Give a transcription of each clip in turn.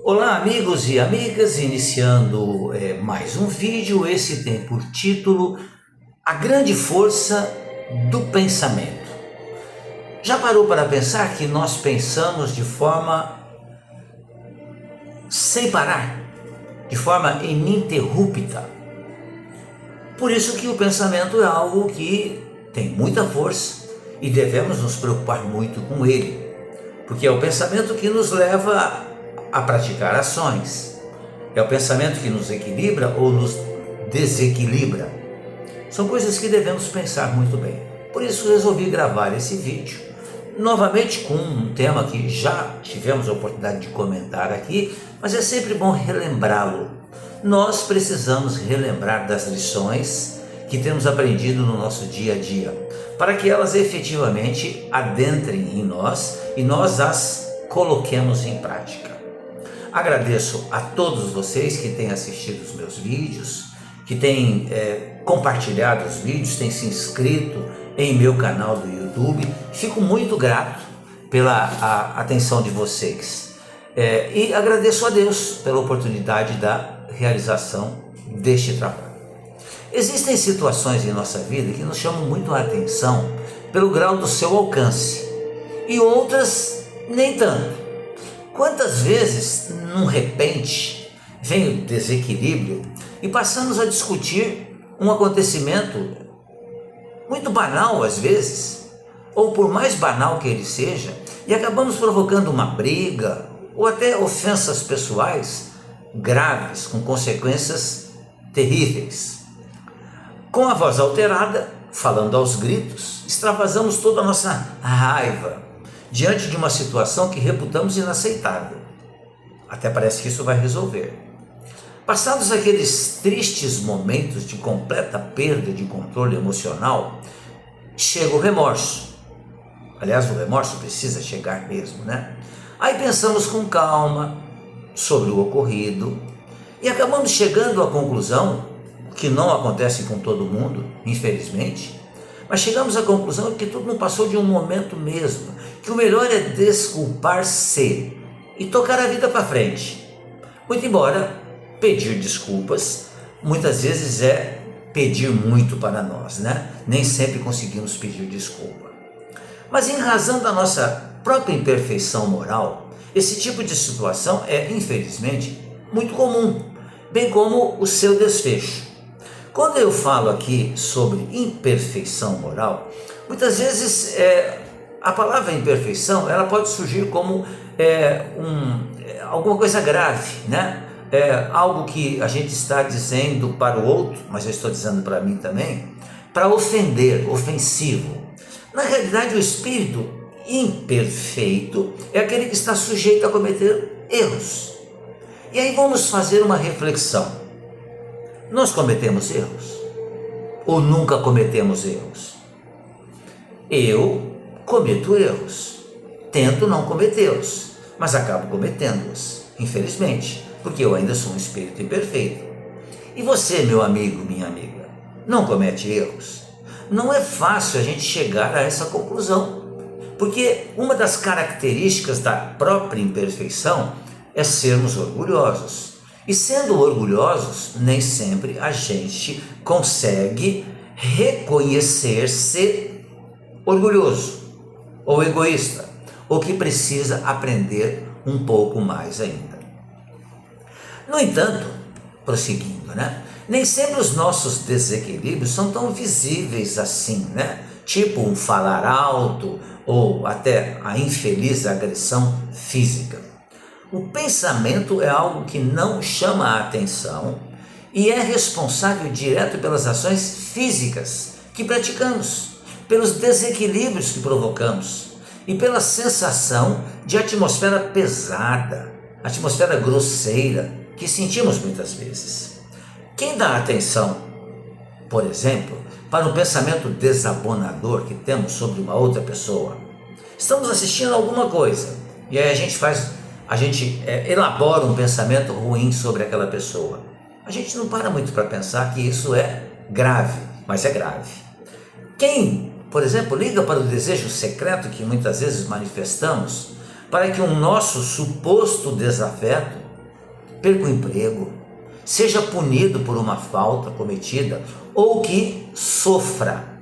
Olá amigos e amigas, iniciando mais um vídeo. Esse tem por título A Grande Força do Pensamento. Já parou para pensar que nós pensamos de forma sem parar, de forma ininterrupta? Por isso que o pensamento é algo que tem muita força e devemos nos preocupar muito com ele, porque é o pensamento que nos leva a praticar ações. É o pensamento que nos equilibra ou nos desequilibra. São coisas que devemos pensar muito bem. Por isso resolvi gravar esse vídeo, novamente com um tema que já tivemos a oportunidade de comentar aqui, mas é sempre bom relembrá-lo. Nós precisamos relembrar das lições que temos aprendido no nosso dia a dia, para que elas efetivamente adentrem em nós e nós as coloquemos em prática. Agradeço a todos vocês que têm assistido os meus vídeos, que têm compartilhado os vídeos, têm se inscrito em meu canal do YouTube. Fico muito grato pela atenção de vocês e agradeço a Deus pela oportunidade da realização deste trabalho. Existem situações em nossa vida que nos chamam muito a atenção pelo grau do seu alcance e outras nem tanto. Quantas vezes, num repente, vem o desequilíbrio e passamos a discutir um acontecimento muito banal às vezes, ou por mais banal que ele seja, e acabamos provocando uma briga ou até ofensas pessoais graves, com consequências terríveis. Com a voz alterada, falando aos gritos, extravasamos toda a nossa raiva diante de uma situação que reputamos inaceitável. Até parece que isso vai resolver. Passados aqueles tristes momentos de completa perda de controle emocional, chega o remorso. Aliás, o remorso precisa chegar mesmo, né? Aí pensamos com calma sobre o ocorrido e acabamos chegando à conclusão, que não acontece com todo mundo, infelizmente, mas chegamos à conclusão que tudo não passou de um momento mesmo, que o melhor é desculpar-se e tocar a vida para frente. Muito embora pedir desculpas muitas vezes é pedir muito para nós, né? Nem sempre conseguimos pedir desculpa. Mas em razão da nossa própria imperfeição moral, esse tipo de situação é, infelizmente, muito comum, bem como o seu desfecho. Quando eu falo aqui sobre imperfeição moral, muitas vezes a palavra imperfeição ela pode surgir como alguma coisa grave, né? Algo que a gente está dizendo para o outro, mas eu estou dizendo para mim também, para ofender, ofensivo. Na realidade, o espírito imperfeito é aquele que está sujeito a cometer erros. E aí vamos fazer uma reflexão. Nós cometemos erros? Ou nunca cometemos erros? Eu cometo erros, tento não cometê-los, mas acabo cometendo-os, infelizmente, porque eu ainda sou um espírito imperfeito. E você, meu amigo, minha amiga, não comete erros? Não é fácil a gente chegar a essa conclusão, porque uma das características da própria imperfeição é sermos orgulhosos. E sendo orgulhosos, nem sempre a gente consegue reconhecer-se orgulhoso ou egoísta, ou que precisa aprender um pouco mais ainda. No entanto, prosseguindo, né? Nem sempre os nossos desequilíbrios são tão visíveis assim, né? Tipo um falar alto ou até a infeliz agressão física. O pensamento é algo que não chama a atenção e é responsável direto pelas ações físicas que praticamos, pelos desequilíbrios que provocamos e pela sensação de atmosfera pesada, atmosfera grosseira que sentimos muitas vezes. Quem dá atenção, por exemplo, para um pensamento desabonador que temos sobre uma outra pessoa? Estamos assistindo a alguma coisa e aí a gente elabora um pensamento ruim sobre aquela pessoa. A gente não para muito para pensar que isso é grave, mas é grave. Quem, por exemplo, liga para o desejo secreto que muitas vezes manifestamos para que o nosso suposto desafeto perca o emprego, seja punido por uma falta cometida ou que sofra.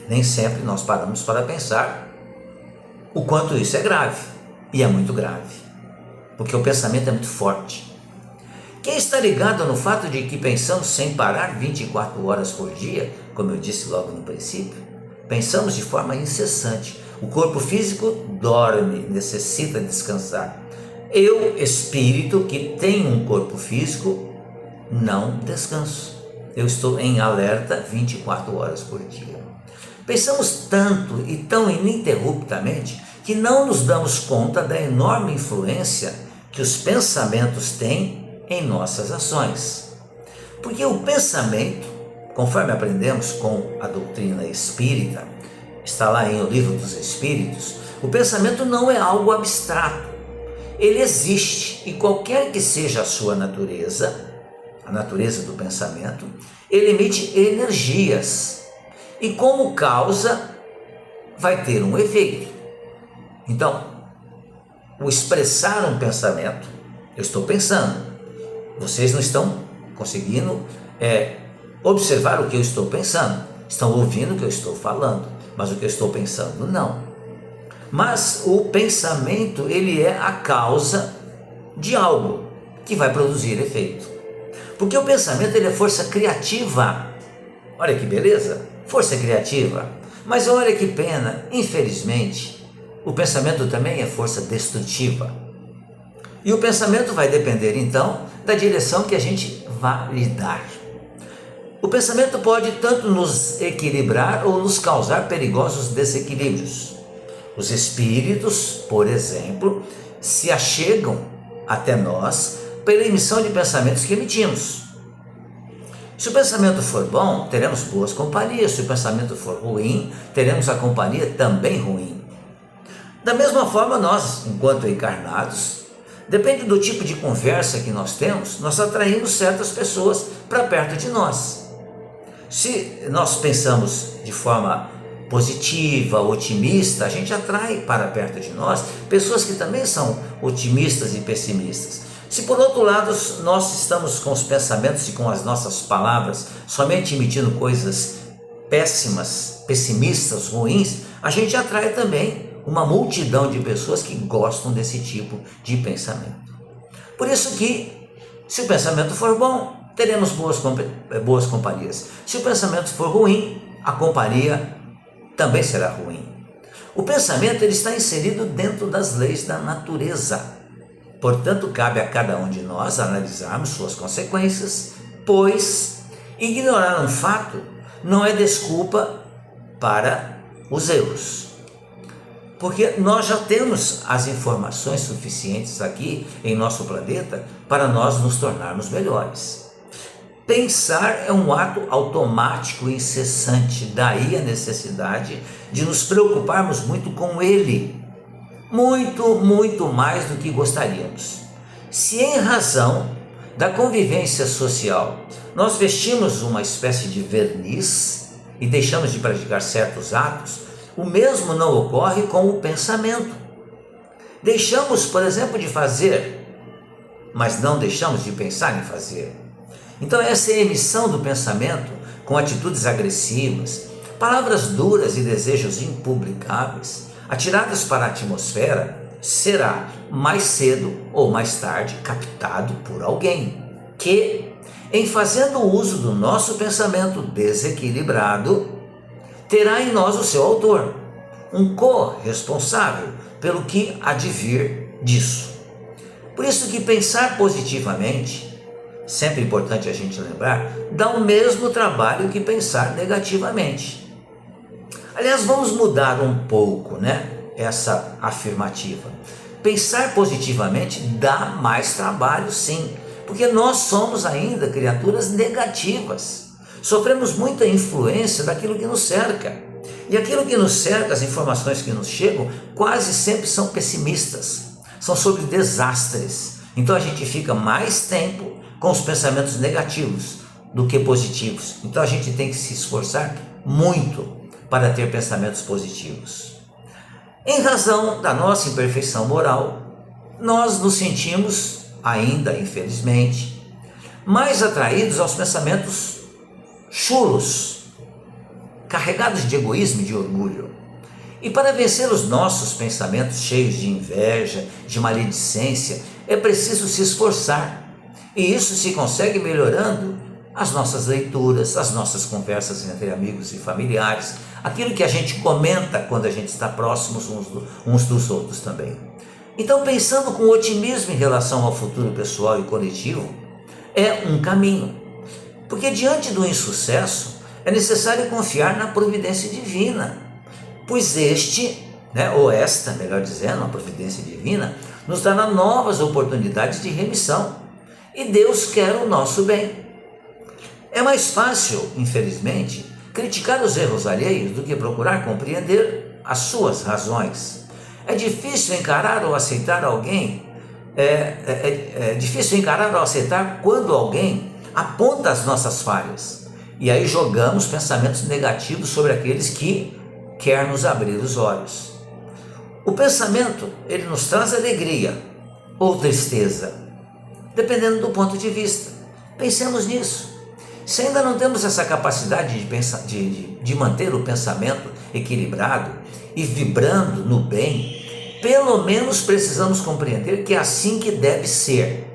Nem sempre nós paramos para pensar o quanto isso é grave, e é muito grave, porque o pensamento é muito forte. Quem está ligado no fato de que pensamos sem parar 24 horas por dia, como eu disse logo no princípio, pensamos de forma incessante. O corpo físico dorme, necessita descansar. Eu, espírito, que tenho um corpo físico, não descanso. Eu estou em alerta 24 horas por dia. Pensamos tanto e tão ininterruptamente que não nos damos conta da enorme influência que os pensamentos têm em nossas ações. Porque o pensamento, conforme aprendemos com a doutrina espírita, está lá em O Livro dos Espíritos, o pensamento não é algo abstrato. Ele existe e qualquer que seja a sua natureza, a natureza do pensamento, ele emite energias e como causa vai ter um efeito. Então, o expressar um pensamento, eu estou pensando, vocês não estão conseguindo observar o que eu estou pensando, estão ouvindo o que eu estou falando, mas o que eu estou pensando não. Mas o pensamento, ele é a causa de algo que vai produzir efeito. Porque o pensamento, ele é força criativa. Olha que beleza, força criativa. Mas olha que pena, infelizmente, o pensamento também é força destrutiva. E o pensamento vai depender então da direção que a gente vai lhe dar. O pensamento pode tanto nos equilibrar ou nos causar perigosos desequilíbrios. Os espíritos, por exemplo, se achegam até nós pela emissão de pensamentos que emitimos. Se o pensamento for bom, teremos boas companhias. Se o pensamento for ruim, teremos a companhia também ruim. Da mesma forma, nós, enquanto encarnados, depende do tipo de conversa que nós temos, nós atraímos certas pessoas para perto de nós. Se nós pensamos de forma positiva, otimista, a gente atrai para perto de nós pessoas que também são otimistas e pessimistas. Se por outro lado nós estamos com os pensamentos e com as nossas palavras somente emitindo coisas péssimas, pessimistas, ruins, a gente atrai também uma multidão de pessoas que gostam desse tipo de pensamento. Por isso que, se o pensamento for bom, teremos boas companhias. Se o pensamento for ruim, a companhia também será ruim. O pensamento, ele está inserido dentro das leis da natureza. Portanto, cabe a cada um de nós analisarmos suas consequências, pois ignorar um fato não é desculpa para os erros. Porque nós já temos as informações suficientes aqui em nosso planeta para nós nos tornarmos melhores. Pensar é um ato automático e incessante, daí a necessidade de nos preocuparmos muito com ele. Muito mais do que gostaríamos. Se em razão da convivência social nós vestimos uma espécie de verniz e deixamos de praticar certos atos, o mesmo não ocorre com o pensamento. Deixamos, por exemplo, de fazer, mas não deixamos de pensar em fazer. Então essa emissão do pensamento com atitudes agressivas, palavras duras e desejos impublicáveis, atiradas para a atmosfera, será mais cedo ou mais tarde captado por alguém que, em fazendo uso do nosso pensamento desequilibrado, terá em nós o seu autor, um corresponsável pelo que há de vir disso. Por isso que pensar positivamente, sempre importante a gente lembrar, dá o mesmo trabalho que pensar negativamente. Aliás, vamos mudar um pouco, essa afirmativa. Pensar positivamente dá mais trabalho, sim, porque nós somos ainda criaturas negativas. Sofremos muita influência daquilo que nos cerca. E aquilo que nos cerca, as informações que nos chegam, quase sempre são pessimistas, são sobre desastres. Então a gente fica mais tempo com os pensamentos negativos do que positivos. Então a gente tem que se esforçar muito para ter pensamentos positivos. Em razão da nossa imperfeição moral, nós nos sentimos ainda infelizmente, mais atraídos aos pensamentos chulos, carregados de egoísmo e de orgulho. E para vencer os nossos pensamentos cheios de inveja, de maledicência, é preciso se esforçar. E isso se consegue melhorando as nossas leituras, as nossas conversas entre amigos e familiares, aquilo que a gente comenta quando a gente está próximos uns dos outros também. Então, pensando com otimismo em relação ao futuro pessoal e coletivo, é um caminho. Porque diante do insucesso, é necessário confiar na providência divina, pois ou esta, melhor dizendo, a providência divina, nos dará novas oportunidades de remissão. E Deus quer o nosso bem. É mais fácil, infelizmente, criticar os erros alheios do que procurar compreender as suas razões. É difícil encarar ou aceitar quando alguém aponta as nossas falhas. E aí jogamos pensamentos negativos sobre aqueles que quer nos abrir os olhos. O pensamento, ele nos traz alegria ou tristeza, dependendo do ponto de vista. Pensemos nisso. Se ainda não temos essa capacidade de manter o pensamento equilibrado e vibrando no bem, pelo menos precisamos compreender que é assim que deve ser.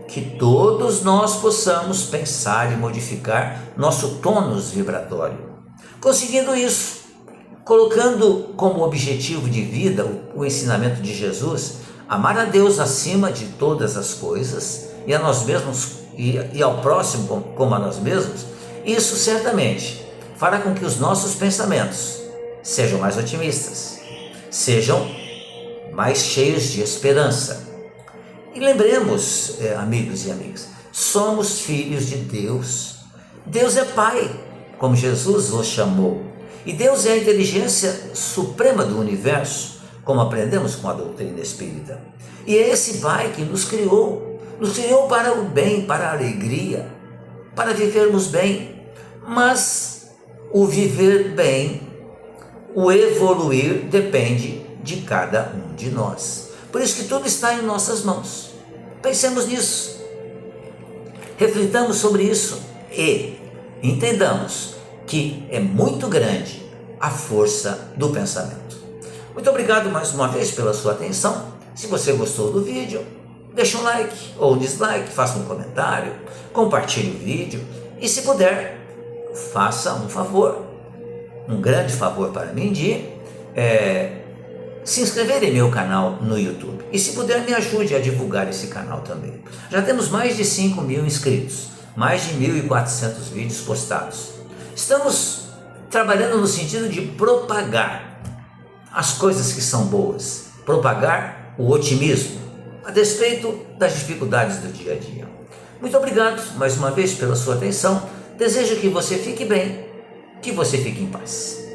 Que todos nós possamos pensar e modificar nosso tônus vibratório. Conseguindo isso, colocando como objetivo de vida o ensinamento de Jesus, amar a Deus acima de todas as coisas e a nós mesmos e ao próximo como a nós mesmos, isso certamente fará com que os nossos pensamentos sejam mais otimistas, sejam mais cheios de esperança. E lembremos, amigos e amigas, somos filhos de Deus. Deus é Pai, como Jesus os chamou. E Deus é a inteligência suprema do universo, como aprendemos com a doutrina espírita. E é esse Pai que nos criou para o bem, para a alegria, para vivermos bem. Mas o viver bem, o evoluir, depende de cada um de nós. Por isso que tudo está em nossas mãos. Pensemos nisso, reflitamos sobre isso e entendamos que é muito grande a força do pensamento. Muito obrigado mais uma vez pela sua atenção. Se você gostou do vídeo, deixa um like ou um dislike, faça um comentário, compartilhe o vídeo e, se puder, faça um favor, um grande favor para mim de se inscrever em meu canal no YouTube. E, se puder, me ajude a divulgar esse canal também. Já temos mais de 5.000 inscritos, mais de 1.400 vídeos postados. Estamos trabalhando no sentido de propagar as coisas que são boas, propagar o otimismo, a despeito das dificuldades do dia a dia. Muito obrigado mais uma vez pela sua atenção. Desejo que você fique bem, que você fique em paz.